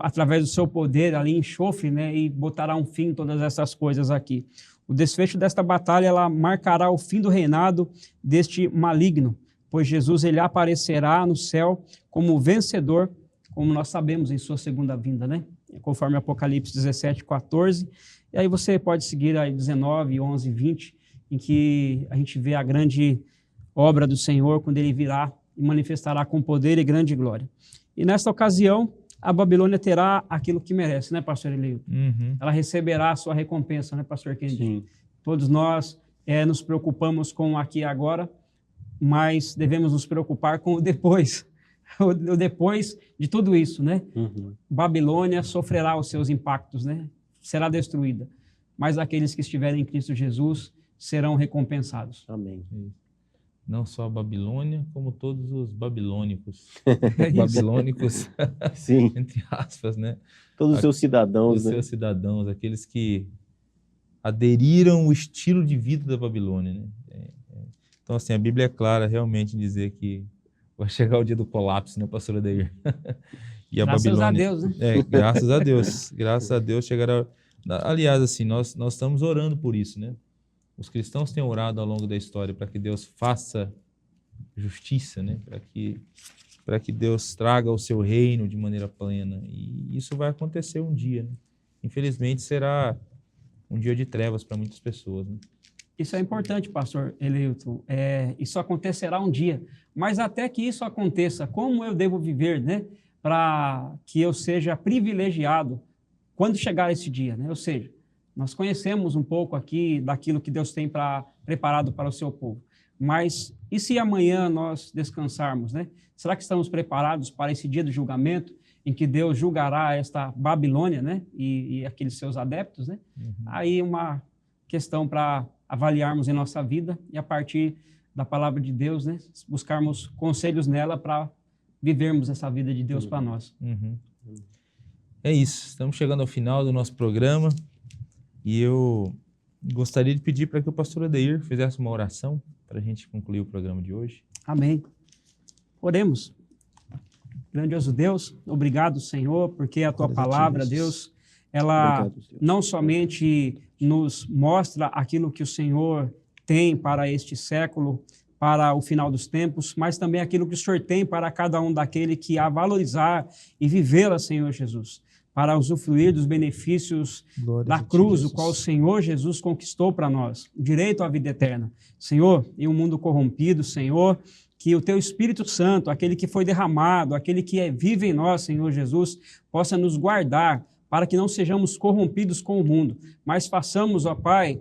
através do seu poder ali enxofre, né? E botará um fim em todas essas coisas aqui. O desfecho desta batalha ela marcará o fim do reinado deste maligno, pois Jesus ele aparecerá no céu como vencedor, como nós sabemos em sua segunda vinda, né? Conforme Apocalipse 17:14, e aí você pode seguir aí 19, 11, 20, em que a gente vê a grande obra do Senhor, quando ele virá e manifestará com poder e grande glória. E nesta ocasião, a Babilônia terá aquilo que merece, né, pastor Elio? Uhum. Ela receberá a sua recompensa, né, pastor Kennedy? Sim. Todos nós nos preocupamos com o aqui e agora, mas devemos nos preocupar com o depois. O depois de tudo isso, né? Uhum. Babilônia sofrerá os seus impactos, né? Será destruída. Mas aqueles que estiverem em Cristo Jesus serão recompensados. Amém. Não só a Babilônia, como todos os babilônicos. É Babilônicos, Sim. entre aspas, né? Todos os seus cidadãos, Os né? seus cidadãos, aqueles que aderiram o estilo de vida da Babilônia, né? Então, assim, a Bíblia é clara realmente em dizer que vai chegar o dia do colapso, né, pastor Adair? E a Graças Babilônia, a Deus, né? Graças a Deus. Graças a Deus chegará. Aliás, assim, nós estamos orando por isso, né? Os cristãos têm orado ao longo da história para que Deus faça justiça, né? Para que Deus traga o seu reino de maneira plena. E isso vai acontecer um dia, né? Infelizmente, será um dia de trevas para muitas pessoas, né? Isso é importante, pastor Eleilton. Isso acontecerá um dia. Mas até que isso aconteça, como eu devo viver, né? Para que eu seja privilegiado quando chegar esse dia, né? Ou seja, nós conhecemos um pouco aqui daquilo que Deus tem preparado para o seu povo. Mas e se amanhã nós descansarmos, né? Será que estamos preparados para esse dia do julgamento, em que Deus julgará esta Babilônia, né? E aqueles seus adeptos, né? Uhum. Aí uma questão para avaliarmos em nossa vida e a partir da palavra de Deus, né? Buscarmos conselhos nela para vivermos essa vida de Deus para nós. Uhum. É isso. Estamos chegando ao final do nosso programa. E eu gostaria de pedir para que o pastor Adair fizesse uma oração para a gente concluir o programa de hoje. Amém. Oremos. Grandioso Deus, obrigado, Senhor, porque a Tua palavra, Deus, ela Obrigado, Deus. não somente nos mostra aquilo que o Senhor tem para este século, para o final dos tempos, mas também aquilo que o Senhor tem para cada um daquele que a valorizar e vivê-la, Senhor Jesus, para usufruir dos benefícios da cruz, o qual o Senhor Jesus conquistou para nós, o direito à vida eterna. Senhor, em um mundo corrompido, Senhor, que o Teu Espírito Santo, aquele que foi derramado, aquele que vive em nós, Senhor Jesus, possa nos guardar, para que não sejamos corrompidos com o mundo, mas façamos, ó Pai,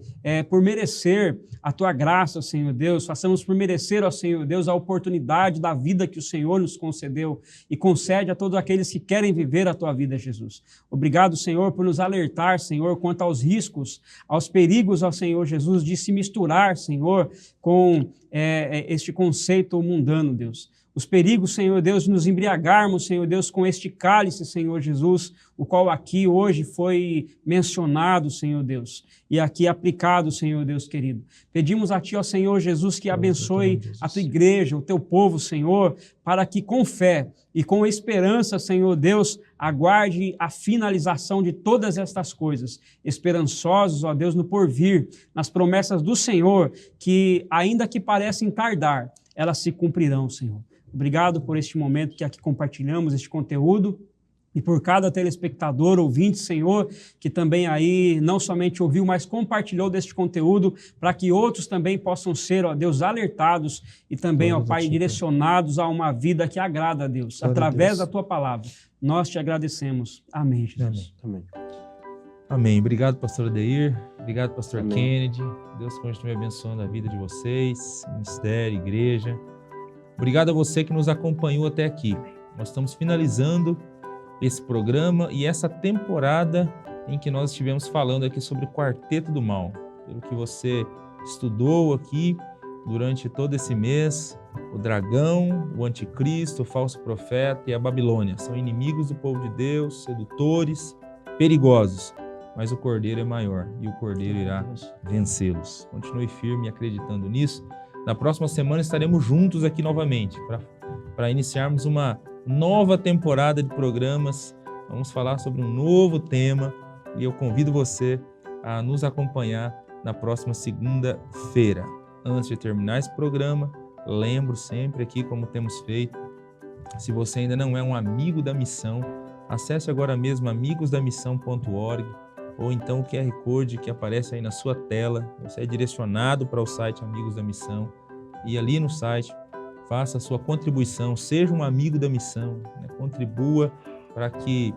por merecer a Tua graça, Senhor Deus, façamos por merecer, ó Senhor Deus, a oportunidade da vida que o Senhor nos concedeu e concede a todos aqueles que querem viver a Tua vida, Jesus. Obrigado, Senhor, por nos alertar, Senhor, quanto aos riscos, aos perigos, ó Senhor Jesus, de se misturar, Senhor, com este conceito mundano, Deus. Os perigos, Senhor Deus, de nos embriagarmos, Senhor Deus, com este cálice, Senhor Jesus, o qual aqui hoje foi mencionado, Senhor Deus, e aqui aplicado, Senhor Deus querido. Pedimos a Ti, ó Senhor Jesus, que abençoe a Tua igreja, o Teu povo, Senhor, para que com fé e com esperança, Senhor Deus, aguarde a finalização de todas estas coisas, esperançosos, ó Deus, no porvir, nas promessas do Senhor, que ainda que parecem tardar, elas se cumprirão, Senhor. Obrigado por este momento que aqui compartilhamos este conteúdo e por cada telespectador, ouvinte, Senhor, que também aí não somente ouviu, mas compartilhou deste conteúdo para que outros também possam ser, ó Deus, alertados e também, ó Pai, direcionados a uma vida que agrada a Deus, através da Tua palavra. Nós Te agradecemos. Amém, Jesus. Amém. Amém. Obrigado, pastor Adeir. Obrigado, pastor Amém. Kennedy. Deus continue abençoando a vida de vocês, ministério, igreja. Obrigado a você que nos acompanhou até aqui. Nós estamos finalizando esse programa e essa temporada em que nós estivemos falando aqui sobre o Quarteto do Mal. Pelo que você estudou aqui durante todo esse mês, o dragão, o anticristo, o falso profeta e a Babilônia são inimigos do povo de Deus, sedutores, perigosos. Mas o Cordeiro é maior e o Cordeiro irá vencê-los. Continue firme acreditando nisso. Na próxima semana estaremos juntos aqui novamente para iniciarmos uma nova temporada de programas. Vamos falar sobre um novo tema e eu convido você a nos acompanhar na próxima segunda-feira. Antes de terminar esse programa, lembro sempre aqui como temos feito, se você ainda não é um amigo da missão, acesse agora mesmo amigosdamissão.org ou então o QR Code que aparece aí na sua tela. Você é direcionado para o site Amigos da Missão e ali no site faça a sua contribuição, seja um amigo da missão, né? Contribua para que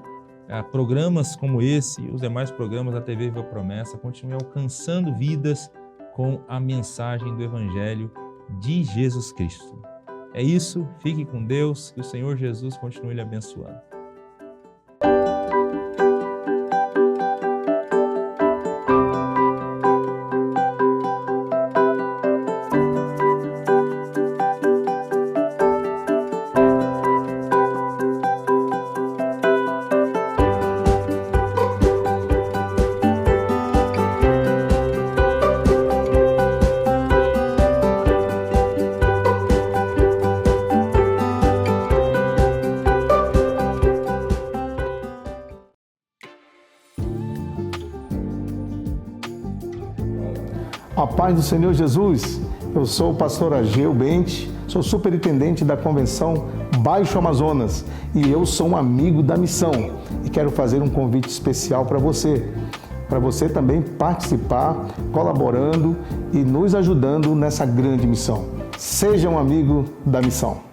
programas como esse e os demais programas da TV Viva Promessa continuem alcançando vidas com a mensagem do Evangelho de Jesus Cristo. É isso, fique com Deus, que o Senhor Jesus continue lhe abençoando. A paz do Senhor Jesus, eu sou o pastor Ageu Bente, sou superintendente da Convenção Baixo Amazonas e eu sou um amigo da missão e quero fazer um convite especial para você também participar, colaborando e nos ajudando nessa grande missão. Seja um amigo da missão.